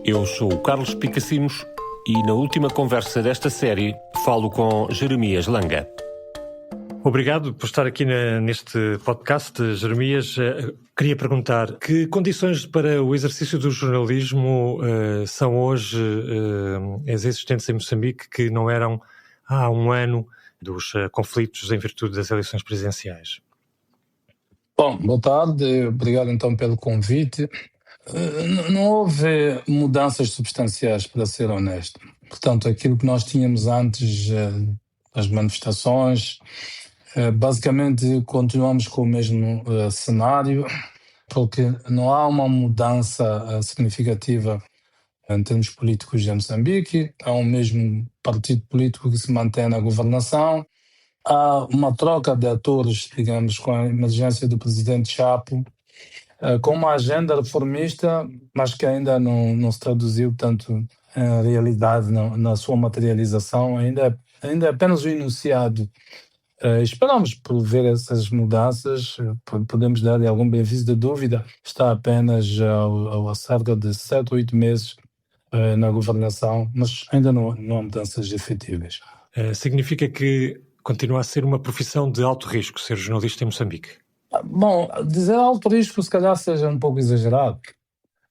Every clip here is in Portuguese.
Eu sou o Carlos Picassinos e na última conversa desta série falo com Jeremias Langa. Obrigado por estar aqui neste podcast, Jeremias. Queria perguntar que condições para o exercício do jornalismo são hoje as existentes em Moçambique que não eram há um ano dos conflitos em virtude das eleições presidenciais? Bom, boa tarde. Obrigado então pelo convite. Não houve mudanças substanciais, para ser honesto. Portanto, aquilo que nós tínhamos antes das manifestações, basicamente continuamos com o mesmo cenário, porque não há uma mudança significativa em termos políticos em Moçambique. Há um mesmo partido político que se mantém na governação. Há uma troca de atores, digamos, com a emergência do presidente Chapo, com uma agenda reformista, mas que ainda não se traduziu tanto em realidade na sua materialização, ainda é apenas o enunciado. Esperamos por ver essas mudanças, podemos dar algum benefício de dúvida, está apenas ao cerca de 7 ou 8 meses na governação, mas ainda não há mudanças efetivas. Significa que continua a ser uma profissão de alto risco ser jornalista em Moçambique? Bom, dizer alto risco se calhar seja um pouco exagerado.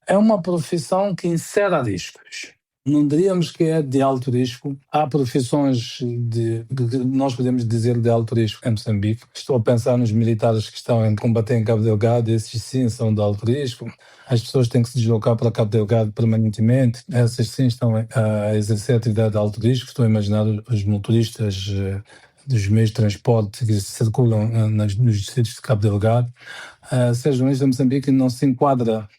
É uma profissão que insere riscos. Não diríamos que é de alto risco. Há profissões que nós podemos dizer de alto risco em Moçambique. Estou a pensar nos militares que estão em combater em Cabo Delgado, esses sim são de alto risco. As pessoas têm que se deslocar para Cabo Delgado permanentemente, essas sim estão a exercer atividade de alto risco. Estou a imaginar os motoristas dos meios de transporte que circulam nos distritos de Cabo Delgado. Ser jornalista em Moçambique não se enquadra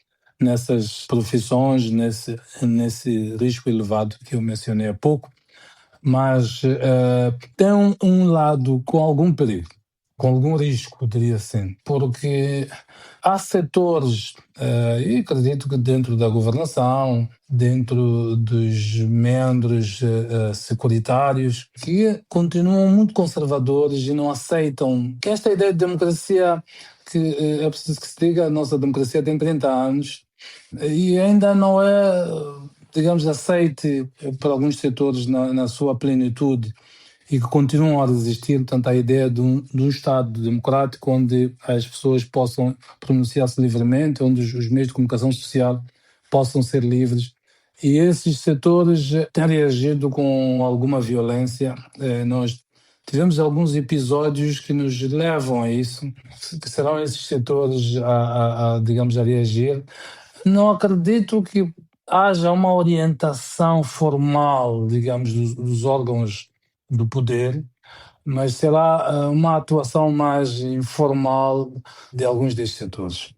nessas profissões, nesse risco elevado que eu mencionei há pouco, mas tem um lado com algum perigo, com algum risco, diria assim, porque há setores, e acredito que dentro da governação, dentro dos membros securitários, que continuam muito conservadores e não aceitam que esta ideia de democracia, que é preciso que se diga, a nossa democracia tem 30 anos, e ainda não é, digamos, aceite por alguns setores na sua plenitude e que continuam a resistir, portanto, à ideia de um Estado democrático onde as pessoas possam pronunciar-se livremente, onde os meios de comunicação social possam ser livres. E esses setores têm reagido com alguma violência. Nós tivemos alguns episódios que nos levam a isso, que serão esses setores digamos, a reagir. Não acredito que haja uma orientação formal, digamos, dos órgãos do poder, mas será uma atuação mais informal de alguns destes setores.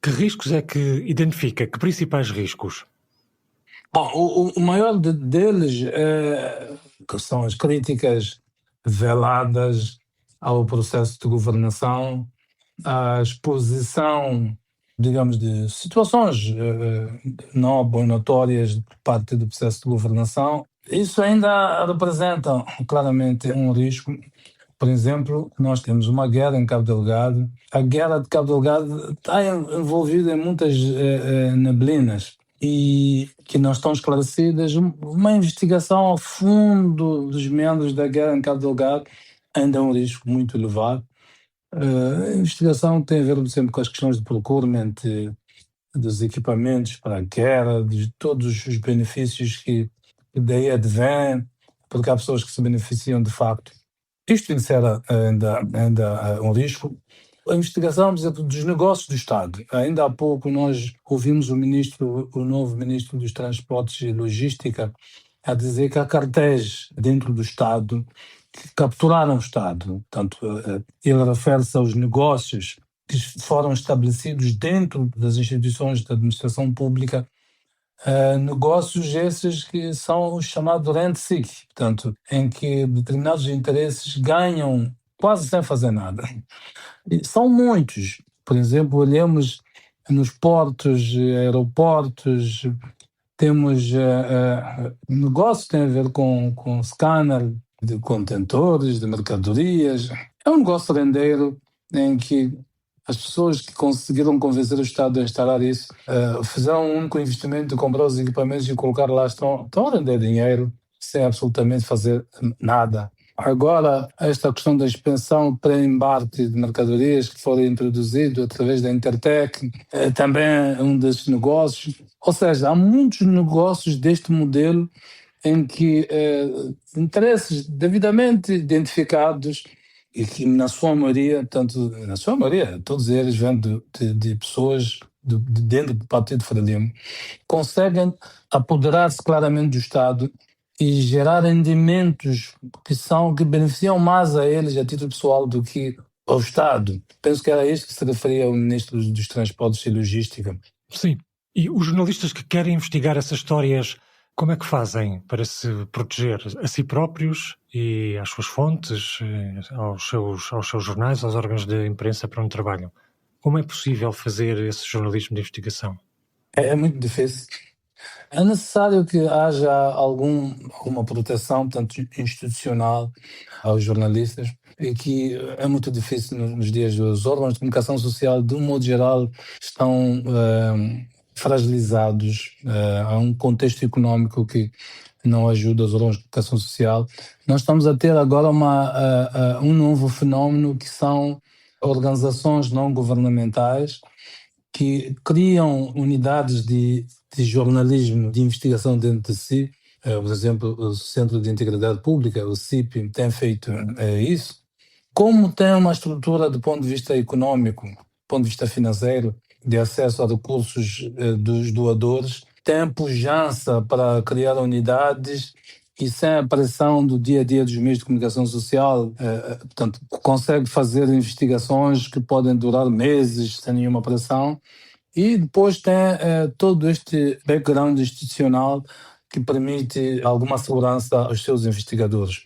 Que riscos é que identifica? Que principais riscos? Bom, o maior deles que são as críticas veladas ao processo de governação, a exposição, digamos, de situações não abonatórias por parte do processo de governação. Isso ainda representa claramente um risco. Por exemplo, nós temos uma guerra em Cabo Delgado. A guerra de Cabo Delgado está envolvida em muitas neblinas e que não estão esclarecidas. Uma investigação a fundo dos membros da guerra em Cabo Delgado ainda é um risco muito elevado. A investigação tem a ver sempre com as questões de procurement dos equipamentos para a guerra, de todos os benefícios que daí advêm, porque há pessoas que se beneficiam de facto. Isto insere ainda um risco. A investigação, por exemplo, dos negócios do Estado. Ainda há pouco nós ouvimos o novo ministro dos Transportes e Logística a dizer que há cartéis dentro do Estado que capturaram o Estado. Portanto, ele refere-se aos negócios que foram estabelecidos dentro das instituições da administração pública, negócios esses que são os chamados rent-seek, portanto, em que determinados interesses ganham quase sem fazer nada. E são muitos. Por exemplo, olhemos nos portos, aeroportos, temos negócios que têm a ver com scanner de contentores, de mercadorias. É um negócio rendeiro em que As pessoas que conseguiram convencer o Estado a instalar isso fizeram um único investimento de comprar os equipamentos e colocar lá, estão a render dinheiro sem absolutamente fazer nada. Agora, esta questão da expansão pré-embarque de mercadorias que foram introduzido através da Intertec, também é um desses negócios. Ou seja, há muitos negócios deste modelo em que interesses devidamente identificados e que na sua maioria, todos eles vêm de pessoas de dentro do Partido Frelimo, conseguem apoderar-se claramente do Estado e gerar rendimentos que beneficiam mais a eles a título pessoal do que ao Estado. Penso que era isso que se referia ao Ministro dos Transportes e Logística. Sim. E os jornalistas que querem investigar essas histórias, como é que fazem para se proteger a si próprios e às suas fontes, aos seus jornais, aos órgãos de imprensa para onde trabalham? Como é possível fazer esse jornalismo de investigação? É muito difícil. É necessário que haja alguma proteção, tanto institucional, aos jornalistas, e que é muito difícil nos dias de hoje. Os órgãos de comunicação social, de um modo geral, estão fragilizados. Há um contexto econômico que não ajuda os órgãos de comunicação social. Nós estamos a ter agora um novo fenómeno que são organizações não governamentais que criam unidades de jornalismo de investigação dentro de si. Por exemplo, o Centro de Integridade Pública, o CIP, tem feito isso. Como tem uma estrutura do ponto de vista econômico, do ponto de vista financeiro, de acesso a recursos dos doadores, tem pujança para criar unidades e sem a pressão do dia a dia dos meios de comunicação social, portanto, consegue fazer investigações que podem durar meses sem nenhuma pressão. E depois tem todo este background institucional que permite alguma segurança aos seus investigadores.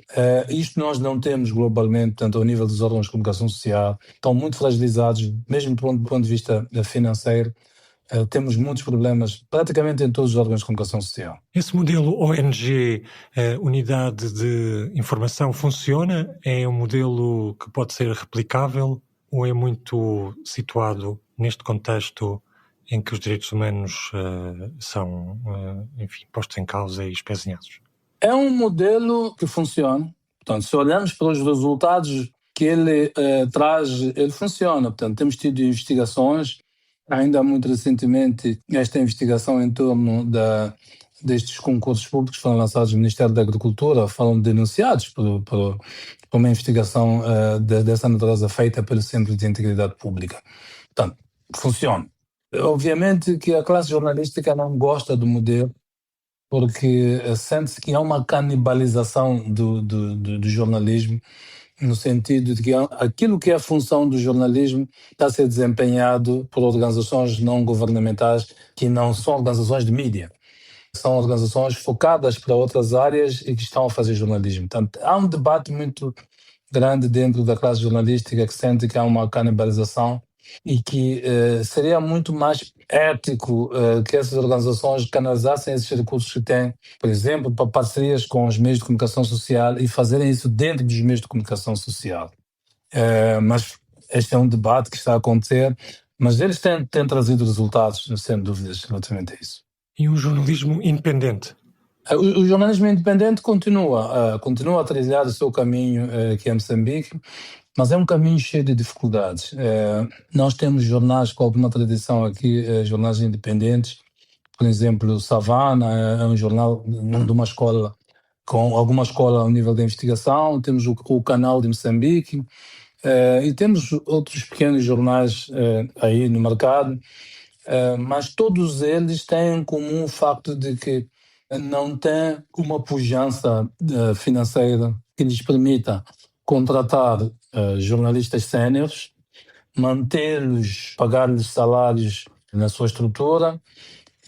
Isto nós não temos globalmente, portanto, ao nível dos órgãos de comunicação social, estão muito fragilizados, mesmo do ponto de vista financeiro. Temos muitos problemas praticamente em todos os órgãos de comunicação social. Esse modelo ONG, Unidade de Informação, funciona? É um modelo que pode ser replicável ou é muito situado neste contexto em que os direitos humanos são, postos em causa e espezinhados? É um modelo que funciona. Portanto, se olharmos para os resultados que ele traz, ele funciona. Portanto, temos tido investigações, ainda muito recentemente, esta investigação em torno destes concursos públicos foram lançados no Ministério da Agricultura, foram denunciados por uma investigação dessa natureza feita pelo Centro de Integridade Pública. Portanto, funciona. Obviamente que a classe jornalística não gosta do modelo, porque sente-se que há uma canibalização do jornalismo, no sentido de que aquilo que é a função do jornalismo está a ser desempenhado por organizações não governamentais que não são organizações de mídia. São organizações focadas para outras áreas e que estão a fazer jornalismo. Portanto, há um debate muito grande dentro da classe jornalística que sente que há uma canibalização e que seria muito mais ético que essas organizações canalizassem esses recursos que têm, por exemplo, para parcerias com os meios de comunicação social e fazerem isso dentro dos meios de comunicação social. Mas este é um debate que está a acontecer, mas eles têm trazido resultados, sem dúvidas, relativamente a isso. E um jornalismo independente? O jornalismo independente continua a trilhar o seu caminho aqui em Moçambique, mas é um caminho cheio de dificuldades. Nós temos jornais com alguma tradição aqui, jornais independentes. Por exemplo, o Savana é um jornal de uma escola, com alguma escola ao nível da investigação. Temos o Canal de Moçambique e temos outros pequenos jornais aí no mercado, mas todos eles têm em comum o facto de que não têm uma pujança financeira que lhes permita contratar jornalistas séniores, mantê-los, pagar-lhes salários na sua estrutura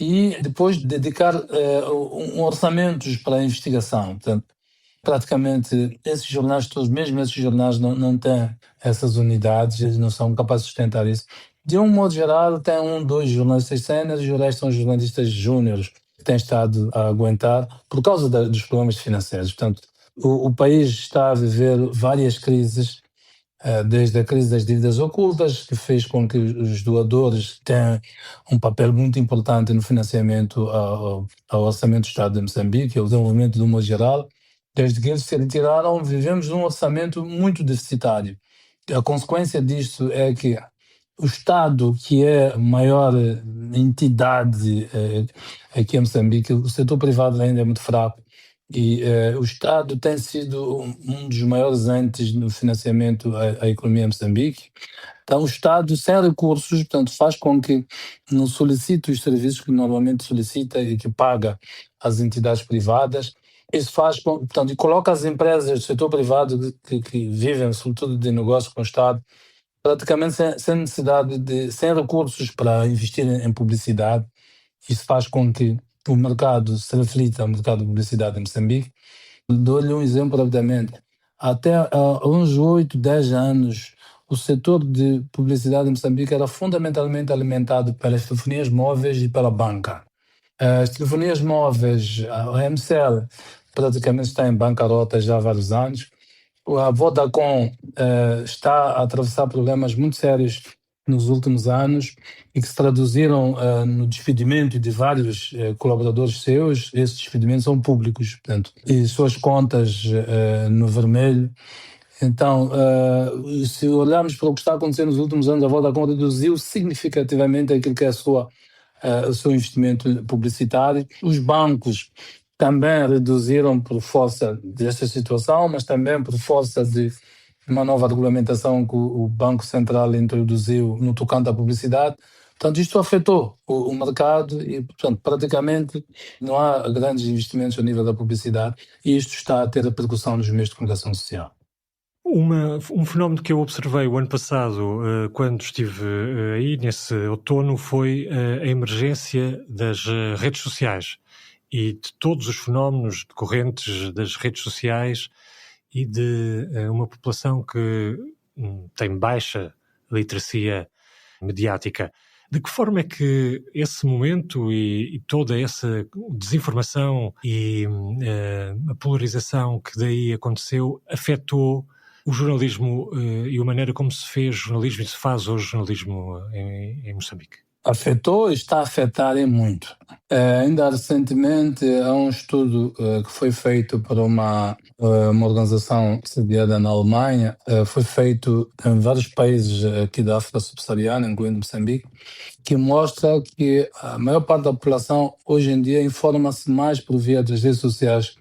e depois dedicar orçamentos para a investigação. Portanto, praticamente esses jornais todos, mesmo esses jornais não têm essas unidades, eles não são capazes de sustentar isso. De um modo geral, tem 2 jornalistas séniores e o resto são jornalistas júniores que têm estado a aguentar por causa dos problemas financeiros. Portanto, o país está a viver várias crises desde a crise das dívidas ocultas, que fez com que os doadores tenham um papel muito importante no financiamento ao Orçamento do Estado de Moçambique, ao desenvolvimento do modo geral. Desde que eles se retiraram, vivemos num orçamento muito deficitário. A consequência disto é que o Estado, que é a maior entidade aqui em Moçambique, o setor privado ainda é muito fraco. E o Estado tem sido um dos maiores entes no financiamento à economia em Moçambique. Então, o Estado, sem recursos, portanto, faz com que não solicite os serviços que normalmente solicita e que paga às entidades privadas. Isso faz com, portanto, e coloca as empresas do setor privado que vivem, sobretudo, de negócio com o Estado, praticamente sem necessidade sem recursos para investir em publicidade. Isso faz com que o mercado se reflita no mercado de publicidade em Moçambique. Dou-lhe um exemplo rapidamente. Até há uns 8, 10 anos, o setor de publicidade em Moçambique era fundamentalmente alimentado pelas telefonias móveis e pela banca. As telefonias móveis, a MCL, praticamente está em bancarrota já há vários anos. A Vodacom está a atravessar problemas muito sérios nos últimos anos e que se traduziram no despedimento de vários colaboradores seus. Esses despedimentos são públicos, portanto, e suas contas no vermelho. Então, se olharmos para o que está acontecendo nos últimos anos, a Vodacom reduziu significativamente aquilo que é o seu investimento publicitário. Os bancos também reduziram por força desta situação, mas também por força de uma nova regulamentação que o Banco Central introduziu no tocante à publicidade. Portanto, isto afetou o mercado e, portanto, praticamente não há grandes investimentos a nível da publicidade e isto está a ter repercussão nos meios de comunicação social. Um fenómeno que eu observei o ano passado, quando estive aí, nesse outono, foi a emergência das redes sociais e de todos os fenómenos decorrentes das redes sociais e de uma população que tem baixa literacia mediática. De que forma é que esse momento e toda essa desinformação e a polarização que daí aconteceu afetou o jornalismo e a maneira como se fez jornalismo e se faz hoje jornalismo em Moçambique? Afetou e está a afetar muito. Ainda recentemente há um estudo que foi feito por uma organização sediada na Alemanha, foi feito em vários países aqui da África subsaariana, incluindo Moçambique, que mostra que a maior parte da população hoje em dia informa-se mais por via das redes sociais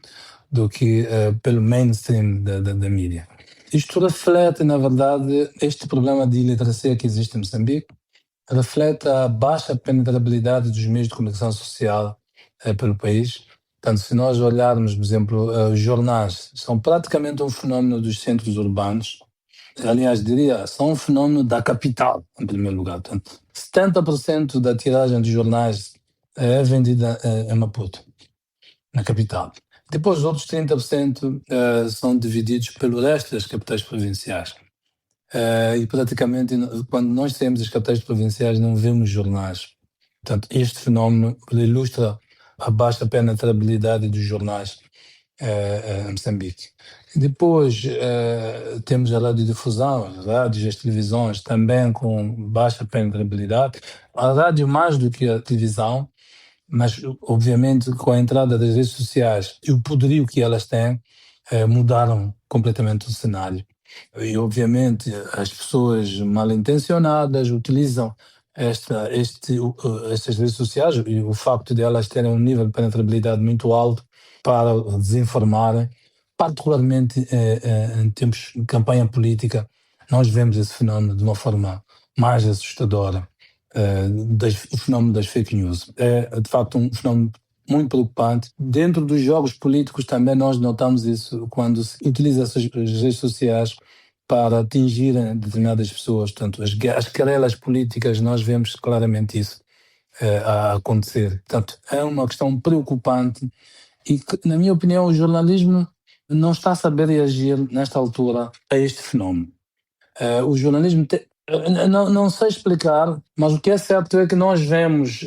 do que pelo mainstream da mídia. Isto reflete, na verdade, este problema de iliteracia que existe em Moçambique, reflete a baixa penetrabilidade dos meios de comunicação social pelo país. Portanto, se nós olharmos, por exemplo, os jornais, são praticamente um fenómeno dos centros urbanos. Aliás, diria, são um fenómeno da capital, em primeiro lugar. Portanto, 70% da tiragem de jornais é vendida em Maputo, na capital. Depois, os outros 30% são divididos pelo resto das capitais provinciais. E praticamente, quando nós temos as capitais provinciais, não vemos jornais. Portanto, este fenómeno ilustra a baixa penetrabilidade dos jornais em Moçambique. Depois, temos a radiodifusão, as rádios, as televisões, também com baixa penetrabilidade. A rádio mais do que a televisão, mas, obviamente, com a entrada das redes sociais e o poderio que elas têm, mudaram completamente o cenário. E, obviamente, as pessoas mal intencionadas utilizam estas redes sociais e o facto de elas terem um nível de penetrabilidade muito alto para desinformarem, particularmente em tempos de campanha política. Nós vemos esse fenómeno de uma forma mais assustadora. O fenómeno das fake news. É, de facto, um fenómeno muito preocupante. Dentro dos jogos políticos também nós notamos isso quando se utiliza as redes sociais para atingir determinadas pessoas. Portanto, as querelas políticas, nós vemos claramente isso a acontecer. Portanto, é uma questão preocupante e que, na minha opinião, o jornalismo não está a saber reagir nesta altura a este fenómeno. O jornalismo não sei explicar, mas o que é certo é que nós vemos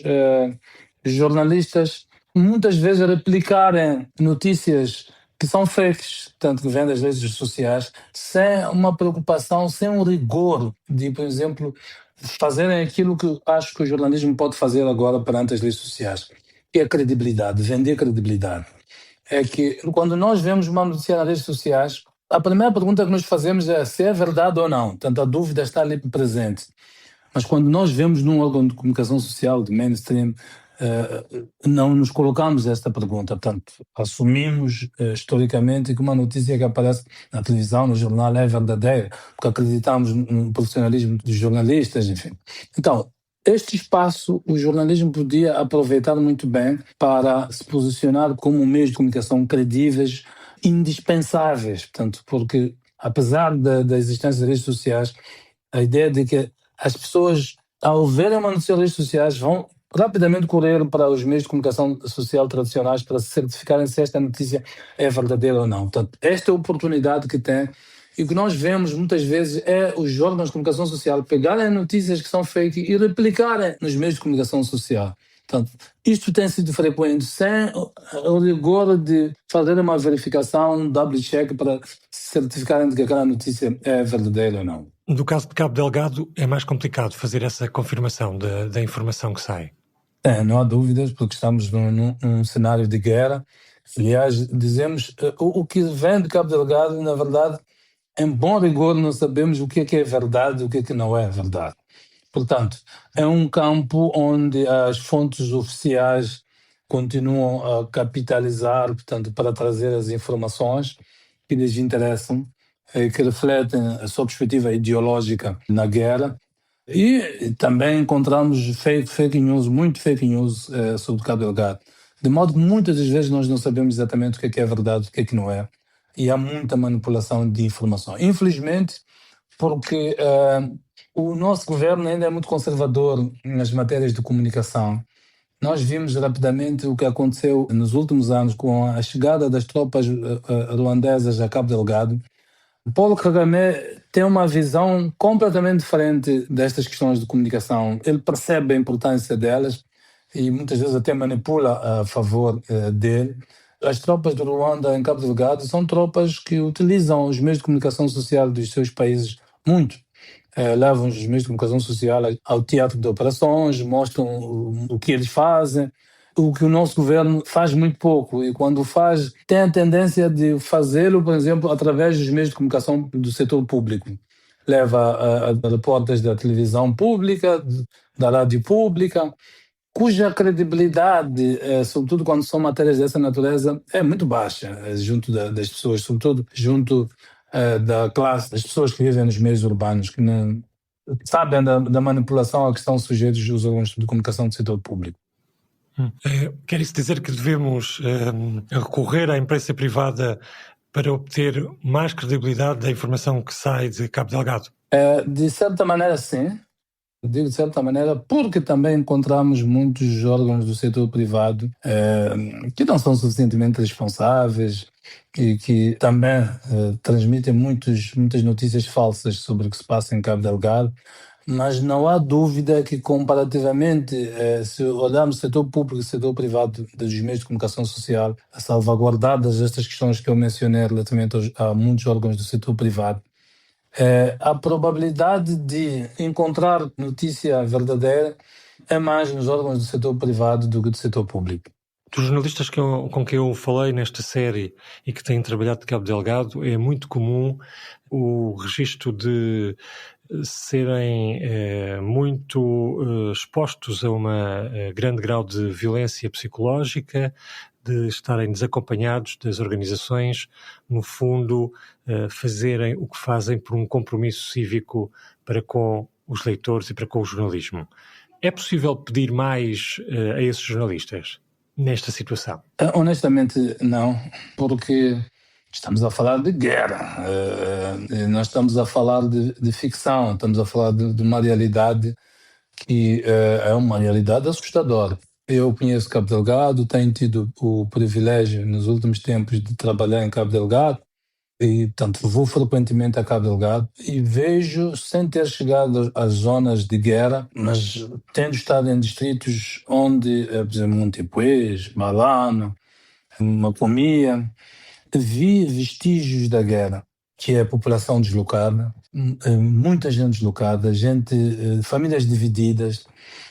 jornalistas muitas vezes replicarem notícias que são fakes, portanto, que vêm das redes sociais, sem uma preocupação, sem um rigor de, por exemplo, fazerem aquilo que acho que o jornalismo pode fazer agora perante as redes sociais, que é a credibilidade, vender credibilidade. É que quando nós vemos uma notícia nas redes sociais, a primeira pergunta que nos fazemos é se é verdade ou não. Portanto, a dúvida está ali presente. Mas quando nós vemos num órgão de comunicação social, de mainstream, não nos colocamos esta pergunta. Portanto, assumimos historicamente que uma notícia que aparece na televisão, no jornal, é verdadeira, porque acreditamos no profissionalismo dos jornalistas, enfim. Então, este espaço o jornalismo podia aproveitar muito bem para se posicionar como meios de comunicação credíveis, indispensáveis, portanto, porque apesar da existência das redes sociais, a ideia de que as pessoas, ao verem uma notícia nas redes sociais, vão rapidamente correr para os meios de comunicação social tradicionais para se certificarem se esta notícia é verdadeira ou não. Portanto, esta é a oportunidade que tem. E o que nós vemos muitas vezes é os órgãos de comunicação social pegarem notícias que são fake e replicarem nos meios de comunicação social. Portanto, isto tem sido frequente, sem o rigor de fazer uma verificação, um double check para se certificarem de que aquela notícia é verdadeira ou não. No caso de Cabo Delgado, é mais complicado fazer essa confirmação da informação que sai. Não há dúvidas, porque estamos num cenário de guerra. Aliás, dizemos, o que vem de Cabo Delgado, na verdade, em bom rigor, não sabemos o que é verdade e o que é que não é verdade. Portanto, é um campo onde as fontes oficiais continuam a capitalizar, portanto, para trazer as informações que lhes interessam, que refletem a sua perspectiva ideológica na guerra. E também encontramos fake news, muito fake news sobre Cabo Delgado. De modo que muitas das vezes nós não sabemos exatamente o que é verdade, o que não é. E há muita manipulação de informação. Infelizmente, porque o nosso governo ainda é muito conservador nas matérias de comunicação. Nós vimos rapidamente o que aconteceu nos últimos anos com a chegada das tropas ruandesas a Cabo Delgado. Paulo Kagame tem uma visão completamente diferente destas questões de comunicação. Ele percebe a importância delas e muitas vezes até manipula a favor dele. As tropas do Ruanda em Cabo Delgado são tropas que utilizam os meios de comunicação social dos seus países muito. Levam os meios de comunicação social ao teatro de operações, mostram o que eles fazem, o que o nosso governo faz muito pouco, e quando faz, tem a tendência de fazê-lo, por exemplo, através dos meios de comunicação do setor público. Leva a repórteres da televisão pública, da rádio pública, cuja credibilidade, sobretudo quando são matérias dessa natureza, é muito baixa junto das pessoas, sobretudo junto da classe, das pessoas que vivem nos meios urbanos, que não sabem da manipulação a que estão sujeitos os órgãos de comunicação do setor público. Quer isso dizer que devemos recorrer à imprensa privada para obter mais credibilidade da informação que sai de Cabo Delgado? De certa maneira, sim. Digo de certa maneira porque também encontramos muitos órgãos do setor privado que não são suficientemente responsáveis e que também transmitem muitas notícias falsas sobre o que se passa em Cabo Delgado. Mas não há dúvida que, comparativamente, se olharmos o setor público e o setor privado dos meios de comunicação social, salvaguardadas estas questões que eu mencionei relativamente a muitos órgãos do setor privado, a probabilidade de encontrar notícia verdadeira é mais nos órgãos do setor privado do que do setor público. Dos jornalistas com quem eu falei nesta série e que têm trabalhado de Cabo Delgado, é muito comum o registro de serem muito expostos a uma grande grau de violência psicológica, de estarem desacompanhados das organizações, no fundo, fazerem o que fazem por um compromisso cívico para com os leitores e para com o jornalismo. É possível pedir mais a esses jornalistas nesta situação? Honestamente, não, porque estamos a falar de guerra, nós estamos a falar de ficção, estamos a falar de uma realidade que é uma realidade assustadora. Eu conheço Cabo Delgado, tenho tido o privilégio nos últimos tempos de trabalhar em Cabo Delgado e, portanto, vou frequentemente a Cabo Delgado e vejo, sem ter chegado às zonas de guerra, mas tendo estado em distritos onde, por exemplo, Montepuez, Malano, Macomia, vi vestígios da guerra, que é a população deslocada, muita gente deslocada, famílias divididas,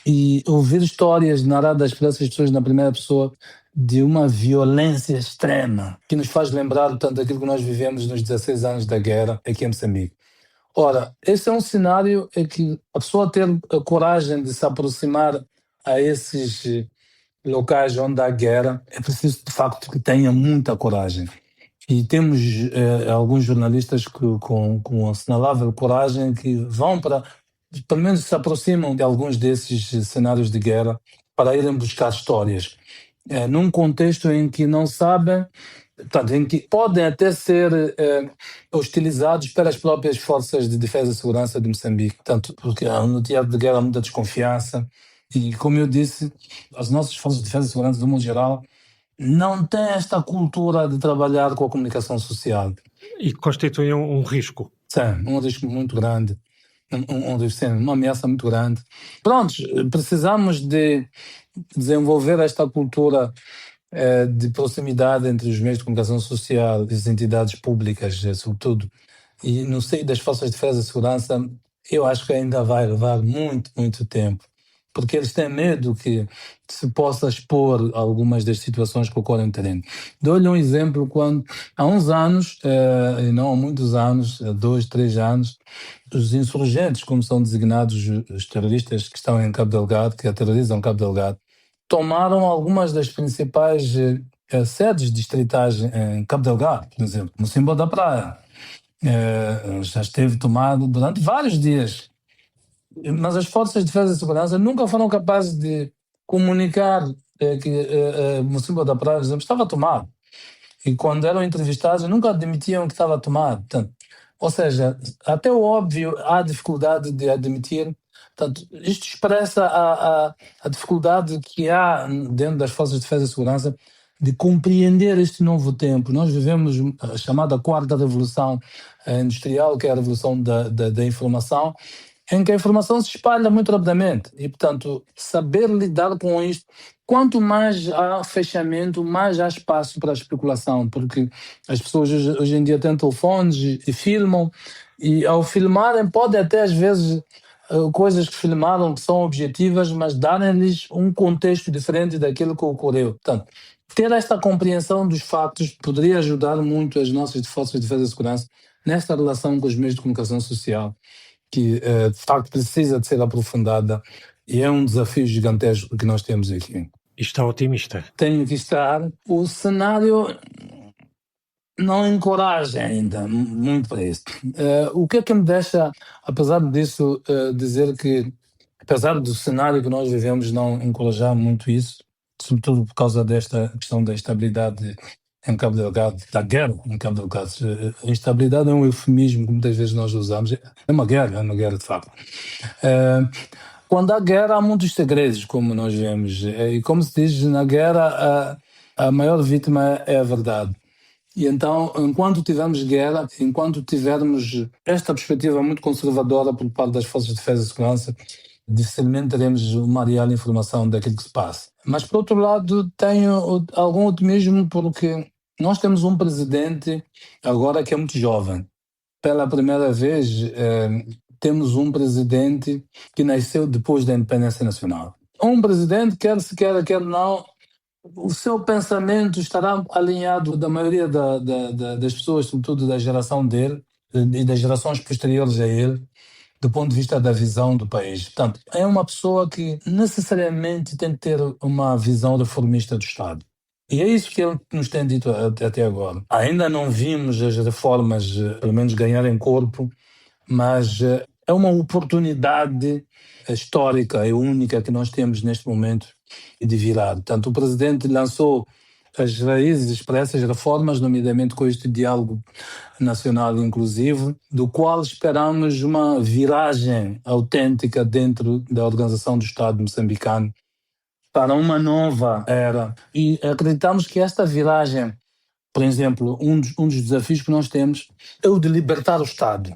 e ouvir histórias narradas por essas pessoas na primeira pessoa de uma violência extrema, que nos faz lembrar tanto aquilo que nós vivemos nos 16 anos da guerra aqui em Moçambique. Ora, esse é um cenário em que a pessoa ter a coragem de se aproximar a esses locais onde há guerra, é preciso de facto que tenha muita coragem. E temos alguns jornalistas com assinalável coragem que vão para, pelo menos se aproximam de alguns desses cenários de guerra para irem buscar histórias. Num contexto em que não sabem, portanto, em que podem até ser hostilizados pelas próprias forças de defesa e segurança de Moçambique, tanto porque no teatro de guerra há muita desconfiança e, como eu disse, as nossas forças de defesa e segurança, do mundo geral, não têm esta cultura de trabalhar com a comunicação social. E constituem um risco. Sim, um risco muito grande, uma ameaça muito grande. Pronto, precisamos de desenvolver esta cultura de proximidade entre os meios de comunicação social e as entidades públicas, sobretudo, e no seio das forças de defesa e segurança, eu acho que ainda vai levar muito, muito tempo, porque eles têm medo que se possa expor algumas das situações que ocorrem no terreno. Dou-lhe um exemplo, quando há uns anos, e não há muitos anos, 2, 3 anos, os insurgentes, como são designados os terroristas que estão em Cabo Delgado, que aterrorizam Cabo Delgado, tomaram algumas das principais sedes distritais em Cabo Delgado, por exemplo, no Mocimboa da Praia. Já esteve tomado durante vários dias. Mas as forças de defesa e segurança nunca foram capazes de comunicar que Mocimboa da Praia, por exemplo, estava tomado. E quando eram entrevistados, nunca admitiam que estava tomado. Portanto, ou seja, até o óbvio há dificuldade de admitir. Portanto, isto expressa a dificuldade que há dentro das forças de defesa e segurança de compreender este novo tempo. Nós vivemos a chamada quarta revolução industrial, que é a revolução da informação, em que a informação se espalha muito rapidamente. E, portanto, saber lidar com isto, quanto mais há fechamento, mais há espaço para a especulação, porque as pessoas hoje em dia têm telefones e filmam, e ao filmarem podem até às vezes coisas que filmaram que são objetivas, mas darem-lhes um contexto diferente daquilo que ocorreu. Portanto, ter esta compreensão dos fatos poderia ajudar muito as nossas forças de defesa e segurança nesta relação com os meios de comunicação social, que de facto precisa de ser aprofundada e é um desafio gigantesco que nós temos aqui. E está otimista? Tenho que estar. O cenário não encoraja ainda muito para isso. O que é que me deixa, apesar disso, dizer que, apesar do cenário que nós vivemos não encorajar muito isso, sobretudo por causa desta questão da instabilidade em Cabo Delgado, da guerra em Cabo Delgado. A instabilidade é um eufemismo que muitas vezes nós usamos. É uma guerra de facto. Quando há guerra, há muitos segredos, como nós vemos. E como se diz, na guerra, a maior vítima é a verdade. E então, enquanto tivermos guerra, enquanto tivermos esta perspectiva muito conservadora por parte das forças de defesa e segurança, dificilmente teremos uma real informação daquilo que se passa. Mas, por outro lado, tenho algum otimismo porque nós temos um presidente agora que é muito jovem. Pela primeira vez, temos um presidente que nasceu depois da independência nacional. Um presidente, quer se queira, quer não, o seu pensamento estará alinhado da maioria das pessoas, sobretudo da geração dele e das gerações posteriores a ele, do ponto de vista da visão do país. Portanto, é uma pessoa que necessariamente tem que ter uma visão reformista do Estado. E é isso que ele nos tem dito até agora. Ainda não vimos as reformas, pelo menos, ganharem corpo, mas é uma oportunidade histórica e única que nós temos neste momento de virar. Portanto, o presidente lançou as raízes para essas reformas, nomeadamente com este diálogo nacional inclusivo, do qual esperamos uma viragem autêntica dentro da organização do Estado moçambicano para uma nova era. E acreditamos que esta viragem, por exemplo, um dos desafios que nós temos é o de libertar o Estado.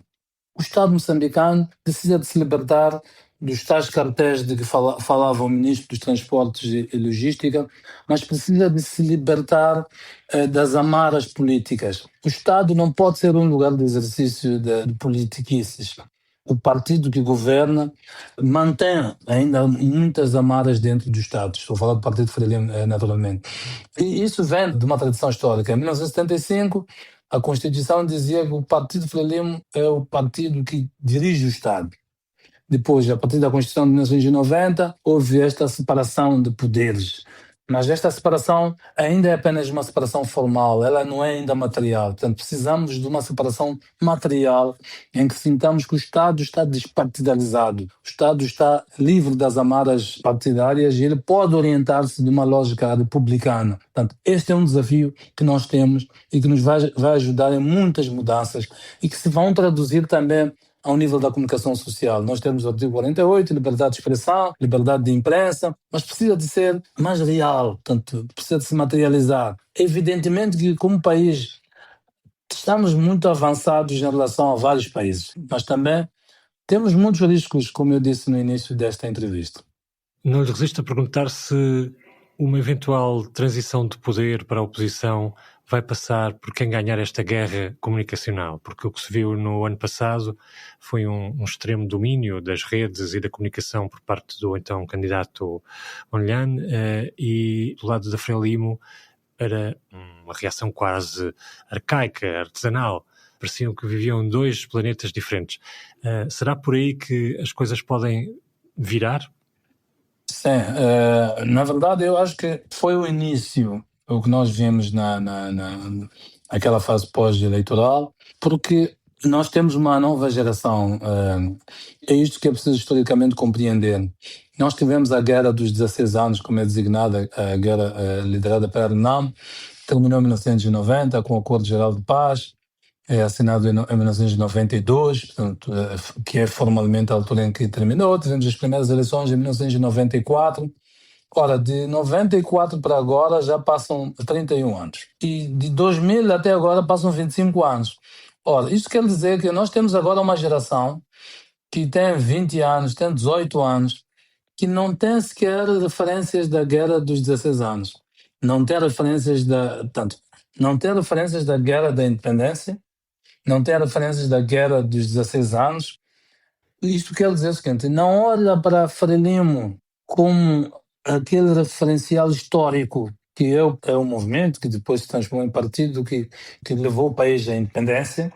O Estado moçambicano precisa de se libertar dos tais cartéis de que falava o Ministro dos Transportes e Logística, mas precisa de se libertar das amarras políticas. O Estado não pode ser um lugar de exercício de politiquices. O partido que governa mantém ainda muitas amarras dentro do Estado. Estou a falar do Partido Frelimo, naturalmente. E isso vem de uma tradição histórica. Em 1975, a Constituição dizia que o Partido Frelimo é o partido que dirige o Estado. Depois, a partir da Constituição de 1990, houve esta separação de poderes. Mas esta separação ainda é apenas uma separação formal, ela não é ainda material. Portanto, precisamos de uma separação material em que sintamos que o Estado está despartidarizado, o Estado está livre das amarras partidárias e ele pode orientar-se de uma lógica republicana. Portanto, este é um desafio que nós temos e que nos vai ajudar em muitas mudanças e que se vão traduzir também ao nível da comunicação social. Nós temos o artigo 48, liberdade de expressão, liberdade de imprensa, mas precisa de ser mais real, portanto, precisa de se materializar. Evidentemente que, como país, estamos muito avançados em relação a vários países, mas também temos muitos riscos, como eu disse no início desta entrevista. Não lhe resisto a perguntar se uma eventual transição de poder para a oposição vai passar por quem ganhar esta guerra comunicacional, porque o que se viu no ano passado foi um extremo domínio das redes e da comunicação por parte do então candidato Onlhan, e do lado da Frelimo era uma reação quase arcaica, artesanal. Pareciam que viviam dois planetas diferentes. Será por aí que as coisas podem virar? Sim, na verdade eu acho que foi o início, o que nós vimos naquela fase pós-eleitoral, porque nós temos uma nova geração, é isto que é preciso historicamente compreender. Nós tivemos a Guerra dos 16 anos, como é designada, a guerra liderada pela RENAM, terminou em 1990 com o Acordo Geral de Paz, assinado em 1992, portanto, que é formalmente a altura em que terminou. Tivemos as primeiras eleições em 1994. Ora, de 94 para agora já passam 31 anos. E de 2000 até agora passam 25 anos. Ora, isto quer dizer que nós temos agora uma geração que tem 20 anos, tem 18 anos, que não tem sequer referências da Guerra dos 16 anos. Não tem referências não tem referências da Guerra da Independência, não tem referências da Guerra dos 16 anos. Isto quer dizer o seguinte: não olha para Frelimo como aquele referencial histórico que é o movimento que depois se transformou em partido que levou o país à independência,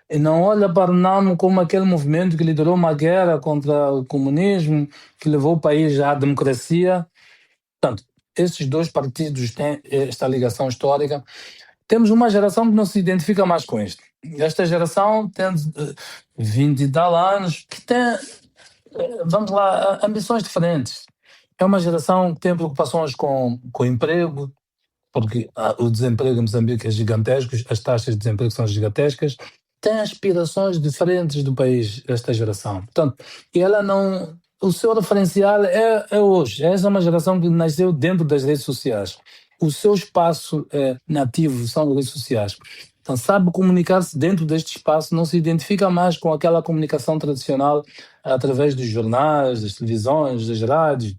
e não olha para o NAM como aquele movimento que liderou uma guerra contra o comunismo, que levou o país à democracia. Portanto, esses dois partidos têm esta ligação histórica. Temos uma geração que não se identifica mais com isto. Esta geração tem 20 e tal anos, que tem, vamos lá, ambições diferentes. É uma geração que tem preocupações com o emprego, porque o desemprego em Moçambique é gigantesco, as taxas de desemprego são gigantescas. Tem aspirações diferentes do país, esta geração. Portanto, ela não... O seu referencial é hoje. Essa é uma geração que nasceu dentro das redes sociais. O seu espaço nativo são as redes sociais. Então, sabe comunicar-se dentro deste espaço, não se identifica mais com aquela comunicação tradicional através dos jornais, das televisões, das rádios.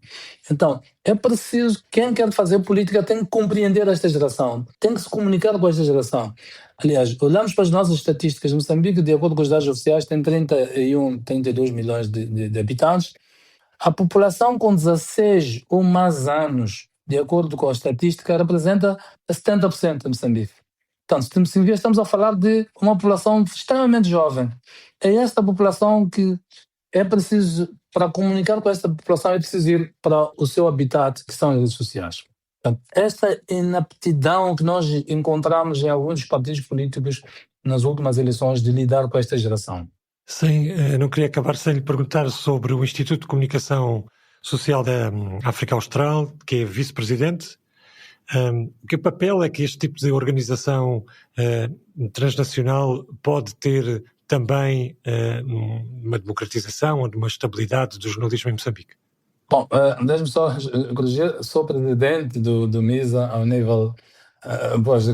Então, é preciso, quem quer fazer política tem que compreender esta geração, tem que se comunicar com esta geração. Aliás, olhamos para as nossas estatísticas. Moçambique, de acordo com os dados oficiais, tem 32 milhões de habitantes. A população com 16 ou mais anos, de acordo com a estatística, representa 70% de Moçambique. Portanto, estamos a falar de uma população extremamente jovem. É esta população que é preciso, para comunicar com esta população, é preciso ir para o seu habitat, que são as redes sociais. Portanto, esta inaptidão que nós encontramos em alguns partidos políticos nas últimas eleições de lidar com esta geração. Sim, não queria acabar sem lhe perguntar sobre o Instituto de Comunicação Social da África Austral, que é vice-presidente. Que papel é que este tipo de organização transnacional pode ter também numa democratização ou numa estabilidade do jornalismo em Moçambique? Bom, deixe-me só corrigir, sou presidente do MISA ao nível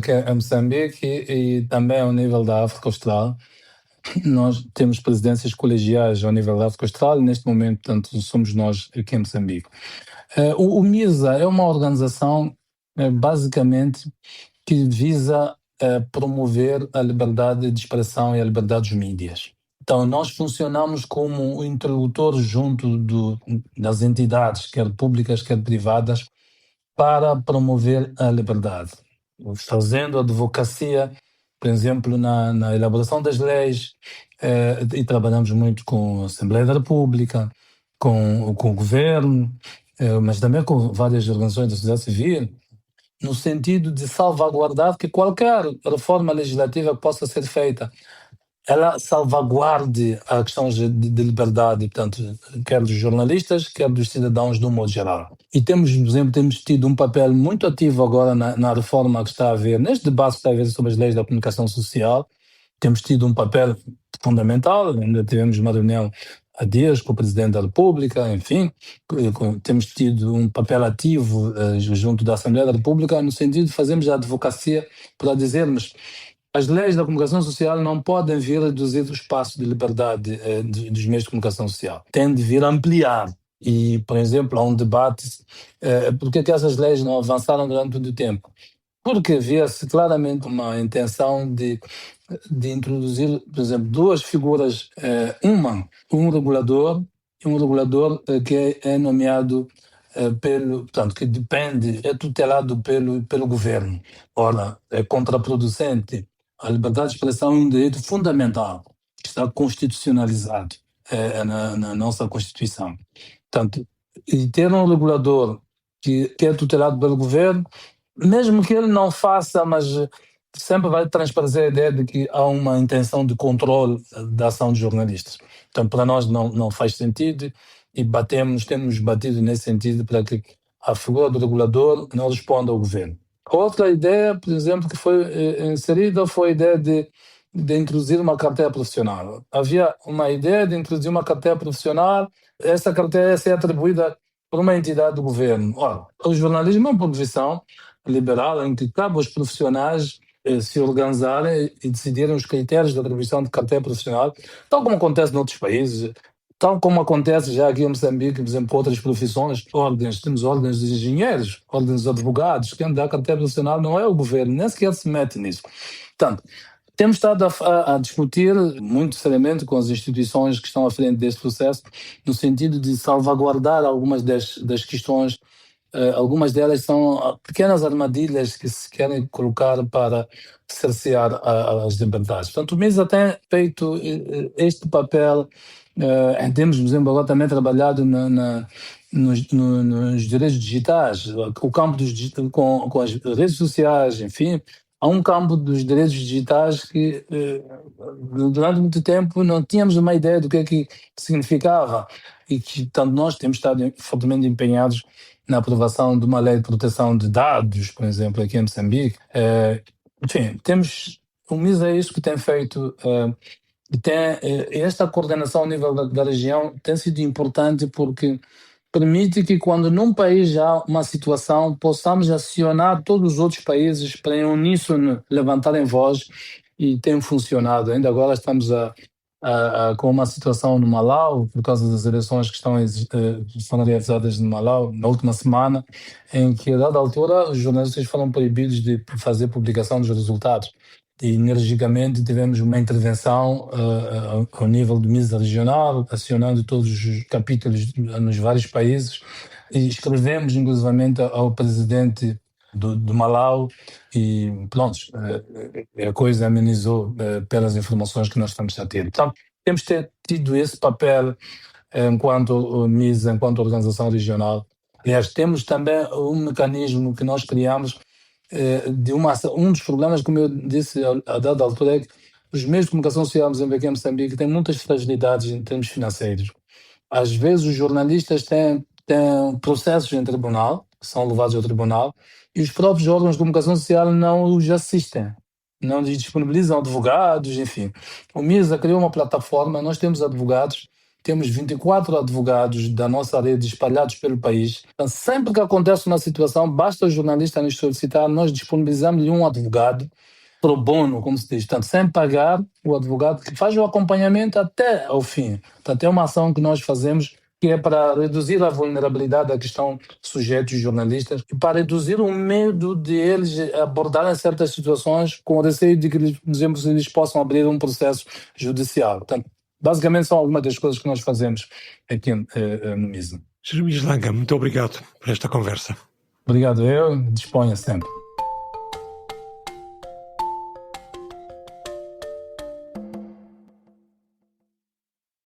que é Moçambique e também ao nível da África Austral. nós temos presidências colegiais ao nível da África Austral e neste momento, portanto, somos nós aqui em Moçambique. O MISA é uma organização, basicamente, que visa promover a liberdade de expressão e a liberdade dos mídias. Então, nós funcionamos como o interlocutor junto das entidades, quer públicas, quer privadas, para promover a liberdade, fazendo advocacia, por exemplo, na elaboração das leis, e trabalhamos muito com a Assembleia da República, com o governo, mas também com várias organizações da sociedade civil, no sentido de salvaguardar que qualquer reforma legislativa que possa ser feita, ela salvaguarde a questão de liberdade, portanto, quer dos jornalistas, quer dos cidadãos de um modo geral. E temos, por exemplo, temos tido um papel muito ativo agora na reforma que está a haver, neste debate que está a haver sobre as leis da comunicação social, temos tido um papel fundamental, ainda tivemos uma reunião há dias com o Presidente da República, enfim, temos tido um papel ativo junto da Assembleia da República, no sentido de fazermos a advocacia para dizermos as leis da comunicação social não podem vir reduzir o espaço de liberdade dos meios de comunicação social. Tem de vir ampliar. E, por exemplo, há um debate, por que essas leis não avançaram durante muito tempo? Porque via-se claramente uma intenção de introduzir, por exemplo, duas figuras, um regulador e um regulador que é nomeado portanto, que depende, é tutelado pelo governo. Ora, é contraproducente. A liberdade de expressão é um direito fundamental, que está constitucionalizado na nossa Constituição. Portanto, e ter um regulador que é tutelado pelo governo, mesmo que ele não faça, mas sempre vai transparecer a ideia de que há uma intenção de controle da ação dos jornalistas. Então, para nós não faz sentido e temos batido nesse sentido para que a figura do regulador não responda ao governo. Outra ideia, por exemplo, que foi inserida foi a ideia de introduzir uma carteira profissional. Havia uma ideia de introduzir uma carteira profissional, essa carteira ia ser atribuída por uma entidade do governo. Ora, o jornalismo é uma profissão liberal em que cabe aos profissionais se organizarem e decidirem os critérios de atribuição de carteira profissional, tal como acontece noutros países, tal como acontece já aqui em Moçambique, por exemplo, com outras profissões, temos ordens de engenheiros, ordens de advogados, quem dá carteira profissional não é o governo, nem sequer se mete nisso. Portanto, temos estado a discutir muito seriamente com as instituições que estão à frente deste processo, no sentido de salvaguardar algumas das questões. Algumas delas são pequenas armadilhas que se querem colocar para cercear as liberdades. Portanto, o MISA tem feito este papel. Temos, por exemplo, agora também trabalhado nos direitos digitais, o campo dos com as redes sociais, enfim. Há um campo dos direitos digitais que durante muito tempo não tínhamos uma ideia do que é que significava e que tanto nós temos estado fortemente empenhados na aprovação de uma lei de proteção de dados, por exemplo, aqui em Moçambique. Enfim, o MISA é isso que tem feito, esta coordenação ao nível da região tem sido importante porque permite que quando num país há uma situação, possamos acionar todos os outros países para em uníssono levantarem voz e tem funcionado. Ainda agora estamos com uma situação no Malau, por causa das eleições que foram realizadas no Malau na última semana, em que, a dada altura, os jornalistas foram proibidos de fazer publicação dos resultados. E, energicamente, tivemos uma intervenção ao nível do MISA regional, acionando todos os capítulos nos vários países, e escrevemos, inclusivamente, ao presidente do Malau e pronto, a coisa amenizou pelas informações que nós estamos a ter. Então, temos tido esse papel enquanto MISA, enquanto organização regional. Aliás, temos também um mecanismo que nós criamos um dos problemas, como eu disse a dada altura, é que os meios de comunicação social aqui em Moçambique têm muitas fragilidades em termos financeiros. Às vezes os jornalistas têm processos em tribunal, que são levados ao tribunal, e os próprios órgãos de comunicação social não os assistem, não lhes disponibilizam advogados, enfim. O MISA criou uma plataforma, nós temos advogados, temos 24 advogados da nossa rede espalhados pelo país. Então, sempre que acontece uma situação, basta o jornalista nos solicitar, nós disponibilizamos-lhe um advogado pro bono, como se diz, portanto, sem pagar o advogado que faz o acompanhamento até ao fim. Portanto, é uma ação que nós fazemos que é para reduzir a vulnerabilidade a que estão sujeitos os jornalistas e para reduzir o medo de eles abordarem certas situações com o receio de que, por exemplo, eles possam abrir um processo judicial. Portanto, basicamente são algumas das coisas que nós fazemos aqui no MISA. Jeremias Langa, muito obrigado por esta conversa. Obrigado, eu disponho sempre.